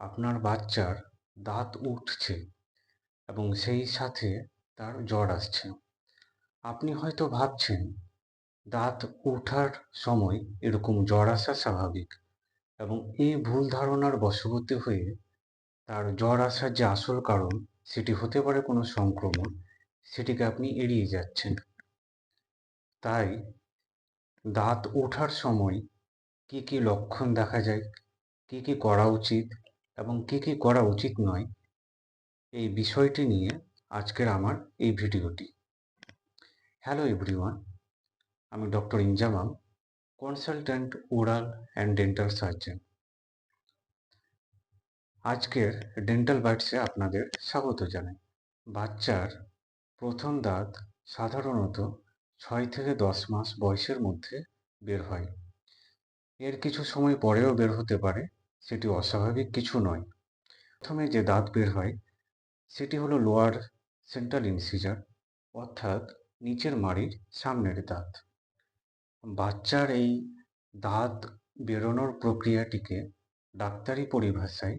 আপনার বাচ্চার দাঁত উঠছে এবং সেই সাথে তার জ্বর আসছে। আপনি হয়তো ভাবছেন দাঁত ওঠার সময় এরকম জ্বর আসা স্বাভাবিক, এবং এই ভুল ধারণার বশবর্তী হয়ে তার জ্বর আসার যে আসল কারণ সেটি হতে পারে কোনো সংক্রমণ, সেটিকে আপনি এড়িয়ে যাচ্ছেন। তাই দাঁত ওঠার সময় কি কি লক্ষণ দেখা যায়, কি কি করা উচিত এবং কি কি করা উচিত নয়, এই বিষয়টি নিয়ে আজকের আমার এই ভিডিওটি। হ্যালো এভরিওয়ান, আমি doctor Inzamam, consultant oral and dental surgeon. আজকের ডেন্টাল বাইটসে আপনাদের স্বাগত জানাই। বাচ্চার প্রথম দাঁত সাধারণত 6 থেকে 10 মাস বয়সের মধ্যে বের হয়। এর কিছু সময় পরেও বের হতে পারে, সেটি অস্বাভাবিক কিছু নয়। প্রথমে যে দাঁত বের হয় সেটি হলো লোয়ার সেন্ট্রাল ইনসিজার, অর্থাৎ নিচের মাড়ির সামনের দাঁত। বাচ্চার এই দাঁত বেরোনোর প্রক্রিয়াটিকে ডাক্তারি পরিভাষায়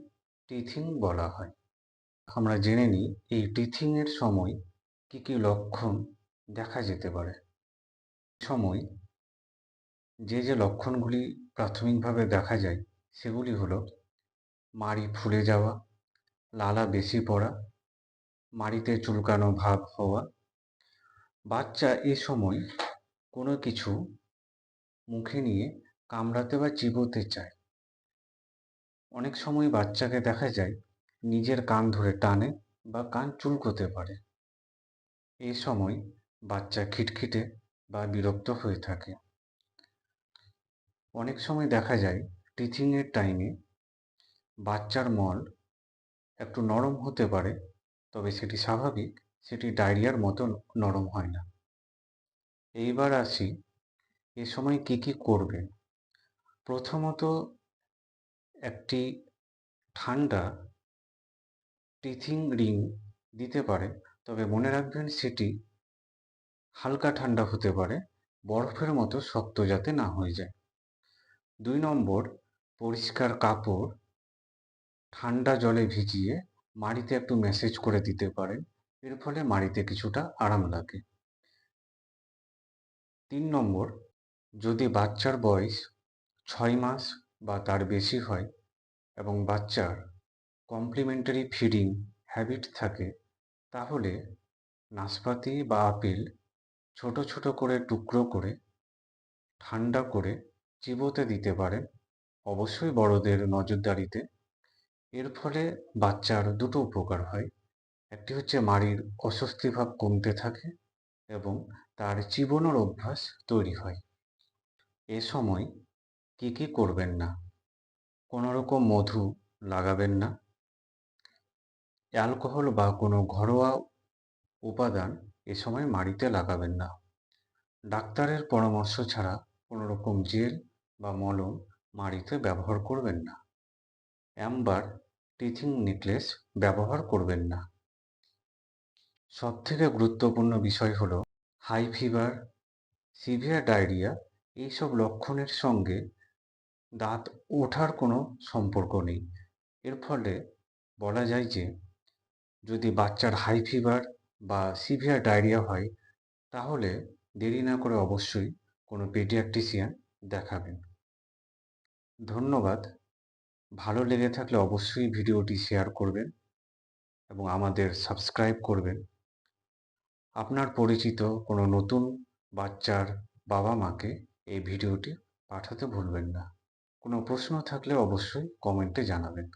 টিথিং বলা হয়। আমরা জেনে নিই এই টিথিং এর সময় কি কি লক্ষণ দেখা যেতে পারে। সময় যে লক্ষণগুলি প্রাথমিকভাবে দেখা যায় সেগুলি হলো মাড়ি ফুলে যাওয়া, লালা বেশি পড়া, মাড়িতে চুলকানো ভাব হওয়া। বাচ্চা এ সময় কোনো কিছু মুখে নিয়ে কামড়াতে বা চিবোতে চায়। অনেক সময় বাচ্চাকে দেখা যায় নিজের কান ধরে টানে বা কান চুলকোতে পারে। এই সময় বাচ্চা খিটখিটে বা বিরক্ত হয়ে থাকে। অনেক সময় দেখা যায় টিচিং এর টাইমে বাচ্চার মল একটু নরম হতে পারে, তবে সেটি স্বাভাবিক, সেটি ডায়রিয়ার মতো নরম হয় না। এইবার আসি এ সময় কি কি করবেন। প্রথমত, একটি ঠান্ডা টিথিং রিং দিতে পারে, তবে মনে রাখবেন সেটি হালকা ঠান্ডা হতে পারে, বরফের মতো শক্ত যাতে না হয়ে যায়। 2 নম্বর, পরিষ্কার কাপড় ঠান্ডা জলে ভিজিয়ে মাড়িতে একটু ম্যাসেজ করে দিতে পারেন, এর ফলে মাড়িতে কিছুটা আরাম লাগে। 3 নম্বর, যদি বাচ্চার বয়স 6 মাস বা তার বেশি হয় এবং বাচ্চার কমপ্লিমেন্টারি ফিডিং হ্যাবিট থাকে, তাহলে নাশপাতি বা আপেল ছোট ছোট করে টুকরো করে ঠান্ডা করে চিবোতে দিতে পারেন, অবশ্যই বড়দের নজরদারিতে। এর ফলে বাচ্চার দুটো উপকার হয়। একটি হচ্ছে মাড়ির অস্বস্তি ভাব কমতে থাকে এবং তার চিবোনোর অভ্যাস তৈরি হয়। এ সময় কি কি করবেন না। কোনো রকম মধু লাগাবেন না। অ্যালকোহল বা কোনো ঘরোয়া উপাদান এ সময় মাড়িতে লাগাবেন না। ডাক্তারের পরামর্শ ছাড়া কোনো রকম জেল বা মলম মাড়িতে ব্যবহার করবেন না। অ্যাম্বার টিথিং নেকলেস ব্যবহার করবেন না। সবথেকে গুরুত্বপূর্ণ বিষয় হলো হাই ফিভার, সিভিয়ার ডায়রিয়া, এইসব লক্ষণের সঙ্গে দাঁত ওঠার কোনো সম্পর্ক নেই। এর ফলে বলা যায় যে যদি বাচ্চার হাই ফিভার বা সিভিয়ার ডায়রিয়া হয়, তাহলে দেরি না করে অবশ্যই কোনো পেডিয়াট্রিশিয়ান দেখাবেন। ধন্যবাদ। ভালো লেগে থাকলে অবশ্যই ভিডিওটি শেয়ার করবেন এবং আমাদের সাবস্ক্রাইব করবেন। আপনার পরিচিত কোনো নতুন বাচ্চার বাবা মাকে এই ভিডিওটি পাঠাতে ভুলবেন না। কোনো প্রশ্ন থাকলে অবশ্যই কমেন্টে জানাবেন।